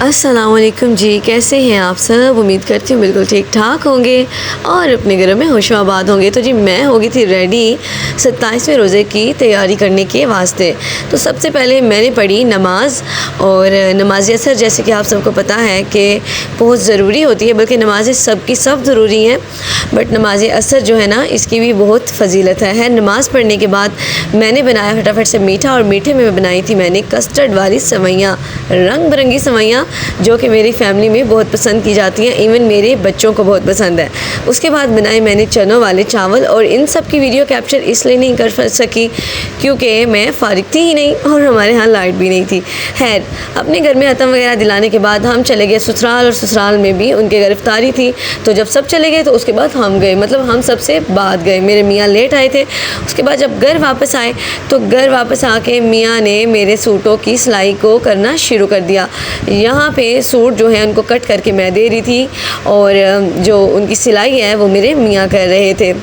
अस्सलामुअलैकुम जी, कैसे हैं आप सब। उम्मीद करती हूँ बिल्कुल ठीक ठाक होंगे और अपने घरों में खुश आबाद होंगे। तो जी मैं हो गई थी रेडी 27वें रोज़े की तैयारी करने के वास्ते। तो सबसे पहले मैंने पढ़ी नमाज, और नमाज असर जैसे कि आप सबको पता है कि बहुत ज़रूरी होती है, बल्कि नमाज़ें सब की सब ज़रूरी हैं, बट नमाज असर जो है ना इसकी भी बहुत फ़जीलत है। नमाज़ पढ़ने के बाद मैंने बनाया फटाफट से मीठा, और मीठे में बनाई थी मैंने कस्टर्ड वाली सेवइयाँ, रंग बिरंगी सेवइयाँ जो कि मेरी फैमिली में बहुत पसंद की जाती हैं, इवन मेरे बच्चों को बहुत पसंद है। उसके बाद बनाए मैंने चनों वाले चावल, और इन सब की वीडियो कैप्चर इसलिए नहीं कर सकी क्योंकि मैं फारिग थी ही नहीं और हमारे यहाँ लाइट भी नहीं थी। खैर, अपने घर में अतम वगैरह दिलाने के बाद हम चले गए ससुराल, और ससुराल में भी उनके घर इफ्तारी थी। तो जब सब चले गए तो उसके बाद हम गए, मतलब हम सबसे बाद गए। मेरे मियाँ लेट आए थे। उसके बाद जब घर वापस आए तो घर वापस आके मियाँ ने मेरे सूटों की सिलाई को करना शुरू कर दिया। यहाँ पे सूट जो है उनको कट करके मैं दे रही थी, और जो उनकी सिलाई है वो मेरे मियाँ कर रहे थे।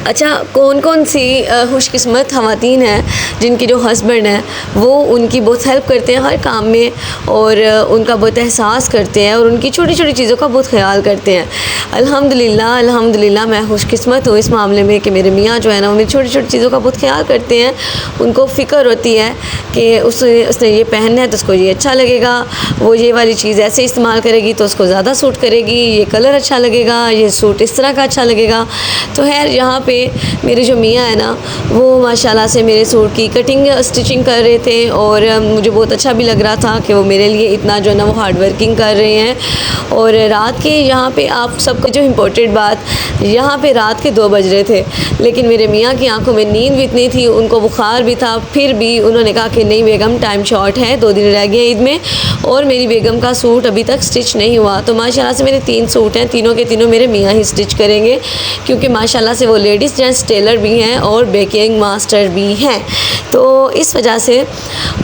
अच्छा, कौन कौन सी खुशकिस्मत ख़वातीन हैं जिनके जो हस्बैंड हैं वो उनकी बहुत हेल्प करते हैं हर काम में, और उनका बहुत एहसास करते हैं, और उनकी छोटी छोटी चीज़ों का बहुत ख्याल करते हैं। अल्हम्दुलिल्लाह अल्हम्दुलिल्लाह मैं खुशकिस्मत हूँ इस मामले में कि मेरे मियाँ जो है ना वो मेरी छोटी छोटी चीज़ों का बहुत ख्याल करते हैं। उनको फ़िक्र होती है कि उसने ये पहनना है तो उसको ये अच्छा लगेगा, वो ये वाली चीज़ ऐसे इस्तेमाल करेगी तो उसको ज़्यादा सूट करेगी, ये कलर अच्छा लगेगा, ये सूट इस तरह का अच्छा लगेगा। तो खैर, यहाँ पे मेरे जो मियाँ है ना वो माशाल्लाह से मेरे सूट की कटिंग स्टिचिंग कर रहे थे, और मुझे बहुत अच्छा भी लग रहा था कि वो मेरे लिए इतना जो है ना वो हार्ड वर्किंग कर रहे हैं। और रात के यहाँ पे आप सबको जो इम्पोर्टेंट बात, यहाँ पे रात के 2 बज रहे थे, लेकिन मेरे मियाँ की आंखों में नींद भी इतनी थी, उनको बुखार भी था, फिर भी उन्होंने कहा कि नहीं बेगम, टाइम शॉर्ट है, 2 दिन रह गए ईद में, और मेरी बेगम का सूट अभी तक स्टिच नहीं हुआ। तो माशाल्लाह से मेरे 3 सूट हैं, तीनों के तीनों मेरे मियाँ ही स्टिच करेंगे, क्योंकि माशाल्लाह से वो लेडीज़ जेंट्स टेलर भी हैं और बेकिंग मास्टर भी हैं। तो इस वजह से,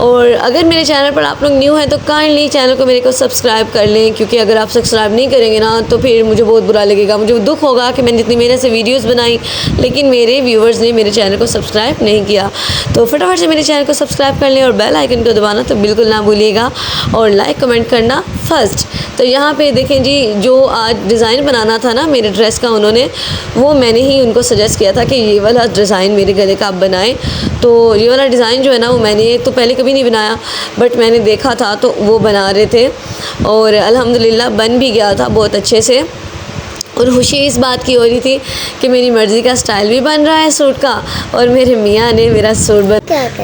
और अगर मेरे चैनल पर आप लोग न्यू हैं तो काइंडली चैनल को मेरे को सब्सक्राइब कर लें, क्योंकि अगर आप सब्सक्राइब नहीं करेंगे ना तो फिर मुझे बहुत बुरा लगेगा, मुझे दुख होगा कि मैंने जितनी मेहनत से वीडियोस बनाई लेकिन मेरे व्यूवर्स ने मेरे चैनल को सब्सक्राइब नहीं किया। तो फटाफट से मेरे चैनल को सब्सक्राइब कर लें, और बेल आइकन को दबाना तो बिल्कुल ना भूलिएगा, और लाइक कमेंट करना फर्स्ट। तो यहाँ पे देखें जी, जो आज डिज़ाइन बनाना था ना मेरे ड्रेस का, उन्होंने वो मैंने ही उनको सजेस्ट किया था कि ये वाला डिज़ाइन मेरे गले का आप बनाएं। तो ये वाला डिज़ाइन जो है ना वो मैंने तो पहले कभी नहीं बनाया, बट मैंने देखा था तो वो बना रहे थे, और अल्हम्दुलिल्लाह बन भी गया था बहुत अच्छे से। और खुशी इस बात की हो रही थी कि मेरी मर्ज़ी का स्टाइल भी बन रहा है सूट का, और मेरे मियाँ ने मेरा सूट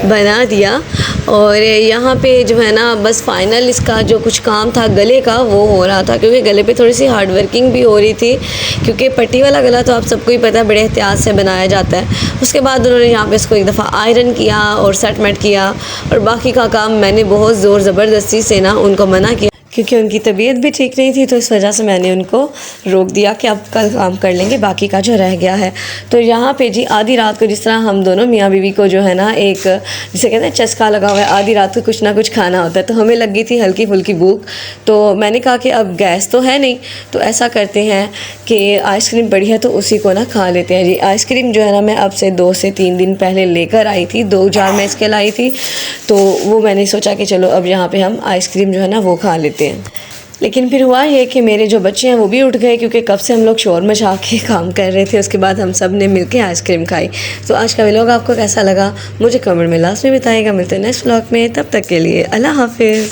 बना दिया। और यहाँ पे जो है ना बस फाइनल इसका जो कुछ काम था गले का वो हो रहा था, क्योंकि गले पे थोड़ी सी हार्ड वर्किंग भी हो रही थी, क्योंकि पट्टी वाला गला तो आप सबको ही पता है बड़े एहतियात से बनाया जाता है। उसके बाद उन्होंने यहाँ पे इसको एक दफ़ा आयरन किया और सेटमेंट किया, और बाकी का काम मैंने बहुत ज़ोर ज़बरदस्ती से ना उनको मना किया, क्योंकि उनकी तबीयत भी ठीक नहीं थी। तो इस वजह से मैंने उनको रोक दिया कि अब कल काम कर लेंगे बाकी का जो रह गया है। तो यहाँ पे जी आधी रात को जिस तरह हम दोनों मियाँ बीवी को जो है ना एक जिसे कहते हैं चस्का लगा हुआ है, आधी रात को कुछ ना कुछ खाना होता है, तो हमें लग गई थी हल्की फुल्की भूख। तो मैंने कहा कि अब गैस तो है नहीं, तो ऐसा करते हैं कि आइसक्रीम पड़ी है तो उसी को ना खा लेते हैं जी। आइसक्रीम जो है ना मैं अब से 2 से 3 दिन पहले लेकर आई थी, 2 जार मैं इसके लाई थी, तो वो मैंने सोचा कि चलो अब यहाँ पे हम आइसक्रीम जो है ना वो खा लेते हैं। लेकिन फिर हुआ ये कि मेरे जो बच्चे हैं वो भी उठ गए, क्योंकि कब से हम लोग शोर मचा के काम कर रहे थे। उसके बाद हम सब ने मिलके आइसक्रीम खाई। तो आज का व्लॉग आपको कैसा लगा मुझे कमेंट में लास्ट में बताइएगा। मिलते हैं नेक्स्ट व्लॉग में, तब तक के लिए अल्लाह हाफिज़।